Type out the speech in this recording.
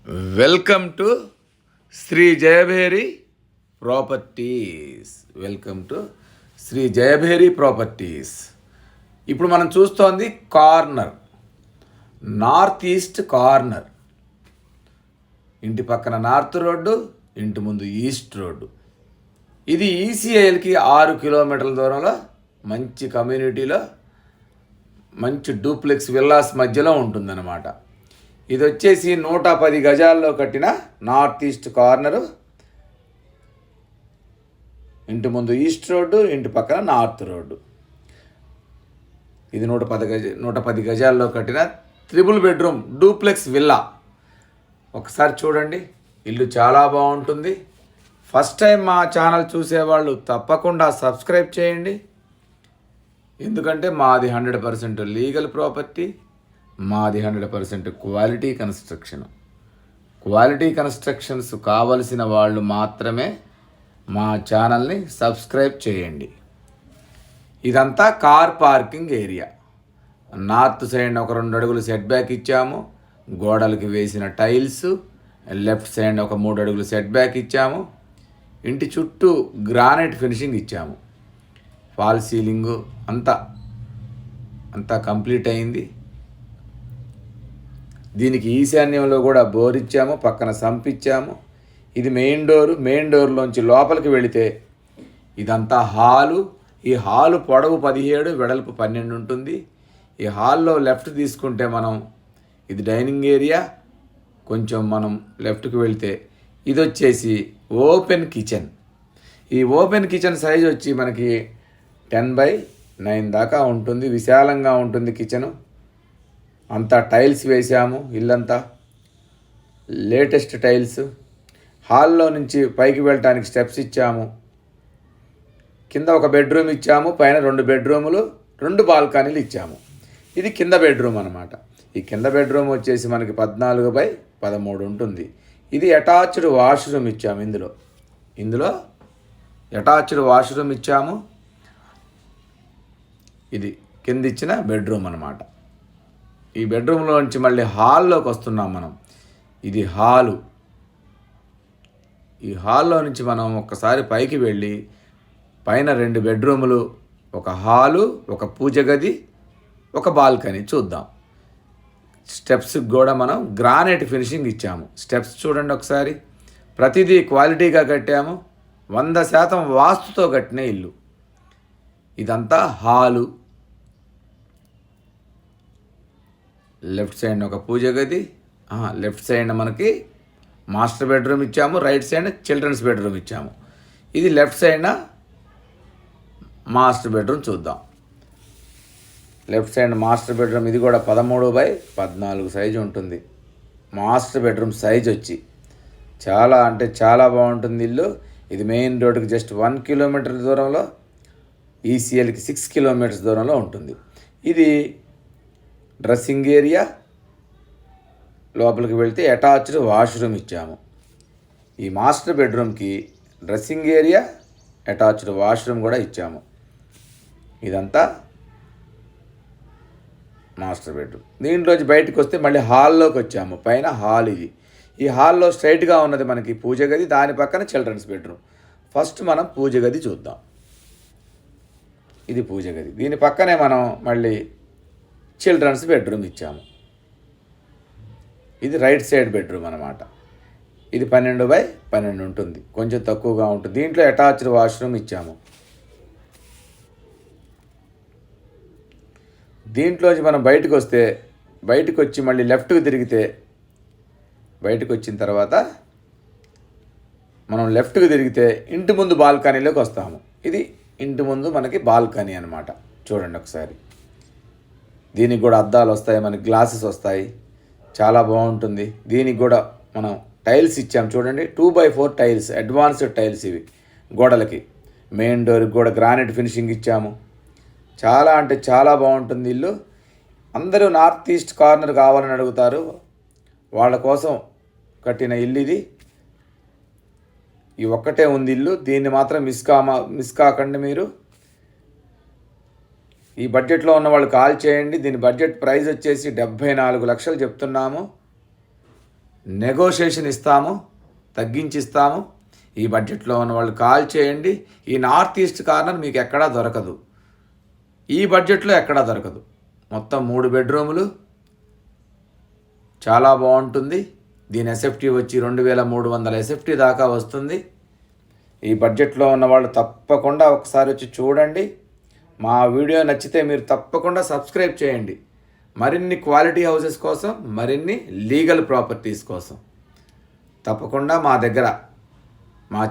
Welcome to Shri Jayabheri Properties. Welcome to Shri Jayabheri Properties. ఇప్పుడు మనం చూస్తోంది కార్నర్, నార్త్ ఈస్ట్ కార్నర్. ఇంటి పక్కన నార్త్ రోడ్డు, ఇంటి ముందు ఈస్ట్ రోడ్డు. ఇది ఈసీఐఎల్కి 6 కిలోమీటర్ల దూరంలో మంచి కమ్యూనిటీలో మంచి డూప్లెక్స్ విల్లాస్ మధ్యలో ఉంటుందన్నమాట. ఇది వచ్చేసి 110 గజాల్లో కట్టిన నార్త్ ఈస్ట్ కార్నరు. ఇంటి ముందు ఈస్ట్ రోడ్డు, ఇంటి పక్కన నార్త్ రోడ్డు. ఇది 110 గజాల్లో కట్టిన 3 బెడ్రూమ్ డూప్లెక్స్ విల్లా. ఒకసారి చూడండి, ఇల్లు చాలా బాగుంటుంది. ఫస్ట్ టైం మా ఛానల్ చూసేవాళ్ళు తప్పకుండా సబ్స్క్రైబ్ చేయండి. ఎందుకంటే మాది 100% లీగల్ ప్రాపర్టీ, మాది 100% క్వాలిటీ కన్స్ట్రక్షన్. క్వాలిటీ కన్స్ట్రక్షన్స్ కావలసిన వాళ్ళు మాత్రమే మా ఛానల్ని సబ్స్క్రైబ్ చేయండి. ఇదంతా car parking area. North side ఒక 2 అడుగులు సెట్ బ్యాక్ ఇచ్చాము. గోడలకి వేసిన టైల్స్. లెఫ్ట్ సైడ్ ఒక 3 అడుగులు సెట్ బ్యాక్ ఇచ్చాము. ఇంటి చుట్టూ గ్రానైట్ ఫినిషింగ్ ఇచ్చాము. ఫాల్ సీలింగు అంతా కంప్లీట్ అయింది. దీనికి ఈశాన్యంలో కూడా బోర్ ఇచ్చాము, పక్కన సంప్ ఇచ్చాము. ఇది మెయిన్ డోర్లోంచి లోపలికి వెళితే ఇదంతా హాలు. ఈ హాలు పొడవు 17, వెడల్పు 12 ఉంటుంది. ఈ హాల్లో లెఫ్ట్ తీసుకుంటే ఇది డైనింగ్ ఏరియా. కొంచెం మనం లెఫ్ట్కి వెళితే ఇది వచ్చేసి ఓపెన్ కిచెన్. ఈ ఓపెన్ కిచెన్ సైజ్ వచ్చి మనకి 10/9 దాకా ఉంటుంది. విశాలంగా ఉంటుంది కిచెను. అంతా టైల్స్ వేసాము. ఇల్లంతా లేటెస్ట్ టైల్స్. హాల్లో నుంచి పైకి వెళ్ళటానికి స్టెప్స్ ఇచ్చాము. కింద ఒక బెడ్రూమ్ ఇచ్చాము. పైన 2 బెడ్రూములు, 2 బాల్కనీలు ఇచ్చాము. ఇది కింద బెడ్రూమ్ అనమాట. ఈ కింద బెడ్రూమ్ వచ్చేసి మనకి 14/13 ఉంటుంది. ఇది అటాచ్డ్ వాష్రూమ్ ఇచ్చాము. ఇందులో అటాచ్డ్ వాష్రూమ్ ఇచ్చాము. ఇది కింద ఇచ్చిన బెడ్రూమ్ అనమాట. ఈ బెడ్రూమ్లో నుంచి మళ్ళీ హాల్లోకి వస్తున్నాం మనం. ఇది హాలు. ఈ హాల్లో నుంచి మనం ఒక్కసారి పైకి వెళ్ళి పైన 2 బెడ్రూములు, ఒక హాలు, ఒక పూజ గది, ఒక బాల్కనీ చూద్దాం. స్టెప్స్కి కూడా మనం గ్రానైట్ ఫినిషింగ్ ఇచ్చాము. స్టెప్స్ చూడండి ఒకసారి. ప్రతిదీ క్వాలిటీగా కట్టాము. 100% వాస్తుతో కట్టిన ఇల్లు. ఇదంతా హాలు. లెఫ్ట్ సైడ్ ఒక పూజ గది. లెఫ్ట్ సైడ్ మనకి మాస్టర్ బెడ్రూమ్ ఇచ్చాము. రైట్ సైడ్ చిల్డ్రన్స్ బెడ్రూమ్ ఇచ్చాము. ఇది లెఫ్ట్ సైడ్ మాస్టర్ బెడ్రూమ్ చూద్దాం. Left side master bedroom. ఇది కూడా 13/14 సైజు ఉంటుంది. మాస్టర్ బెడ్రూమ్ సైజ్ వచ్చి చాలా అంటే చాలా బాగుంటుంది ఇల్లు. ఇది మెయిన్ రోడ్డుకి జస్ట్ 1 కిలోమీటర్ దూరంలో, ఈసీఎల్కి 6 కిలోమీటర్స్ దూరంలో ఉంటుంది. ఇది డ్రెస్సింగ్ ఏరియా. లోపలికి వెళ్తే అటాచ్డ్ వాష్రూమ్ ఇచ్చాము. ఈ మాస్టర్ బెడ్రూమ్కి డ్రెస్సింగ్ ఏరియా, అటాచ్డ్ వాష్రూమ్ కూడా ఇచ్చాము. ఇదంతా మాస్టర్ బెడ్రూమ్. దీంట్లోంచి బయటకు వస్తే మళ్ళీ హాల్లోకి వచ్చాము. పైన హాల్ ఇది. ఈ హాల్లో స్ట్రైట్గా ఉన్నది మనకి పూజ గది. దాని పక్కన చిల్డ్రన్స్ బెడ్రూమ్. ఫస్ట్ మనం పూజ గది చూద్దాం. ఇది పూజ గది. దీని పక్కనే మనం మళ్ళీ చిల్డ్రన్స్ బెడ్రూమ్ ఇచ్చాము. ఇది రైట్ సైడ్ బెడ్రూమ్ అనమాట. ఇది 12/12 ఉంటుంది. కొంచెం తక్కువగా ఉంటుంది. దీంట్లో అటాచ్డ్ వాష్రూమ్ ఇచ్చాము. దీంట్లోంచి మనం బయటకు వచ్చి మళ్ళీ లెఫ్ట్కి తిరిగితే, బయటకు వచ్చిన తర్వాత మనం లెఫ్ట్కి తిరిగితే ఇంటి ముందు బాల్కనీలోకి వస్తాము. ఇది ఇంటి ముందు మనకి బాల్కనీ అనమాట. చూడండి ఒకసారి. దీనికి కూడా అద్దాలు వస్తాయి, మనకి గ్లాసెస్ వస్తాయి. చాలా బాగుంటుంది. దీనికి కూడా మనం టైల్స్ ఇచ్చాము. చూడండి, 2/4 టైల్స్, అడ్వాన్స్డ్ టైల్స్ ఇవి. గోడలకి మెయిన్ డోర్కి కూడా గ్రానైట్ ఫినిషింగ్ ఇచ్చాము. చాలా అంటే చాలా బాగుంటుంది ఇల్లు. అందరూ నార్త్ ఈస్ట్ కార్నర్ కావాలని అడుగుతారు. వాళ్ళ కోసం కట్టిన ఇల్లు ఇది. ఈ ఒక్కటే ఉంది ఇల్లు. దీన్ని మాత్రం మిస్ కాకండి మీరు. ఈ బడ్జెట్లో ఉన్న వాళ్ళు కాల్ చేయండి. దీని బడ్జెట్ ప్రైస్ వచ్చేసి 74 లక్షలు చెప్తున్నాము. నెగోషియేషన్ ఇస్తాము, తగ్గించిస్తాము. ఈ బడ్జెట్లో ఉన్న వాళ్ళు కాల్ చేయండి. ఈ నార్త్ ఈస్ట్ కార్నర్ మీకు ఎక్కడా దొరకదు, ఈ బడ్జెట్లో ఎక్కడా దొరకదు. మొత్తం 3 బెడ్రూములు, చాలా బాగుంటుంది. దీని ఎస్ఎఫ్టీ వచ్చి 2300 ఎస్ఎఫ్టీ దాకా వస్తుంది. ఈ బడ్జెట్లో ఉన్న వాళ్ళు తప్పకుండా ఒకసారి వచ్చి చూడండి. మా వీడియో నచ్చితే మీరు తప్పకుండా సబ్స్క్రైబ్ చేయండి. మరిన్ని క్వాలిటీ హౌసెస్ కోసం, మరిన్ని లీగల్ ప్రాపర్టీస్ కోసం తప్పకుండా మా దగ్గర మా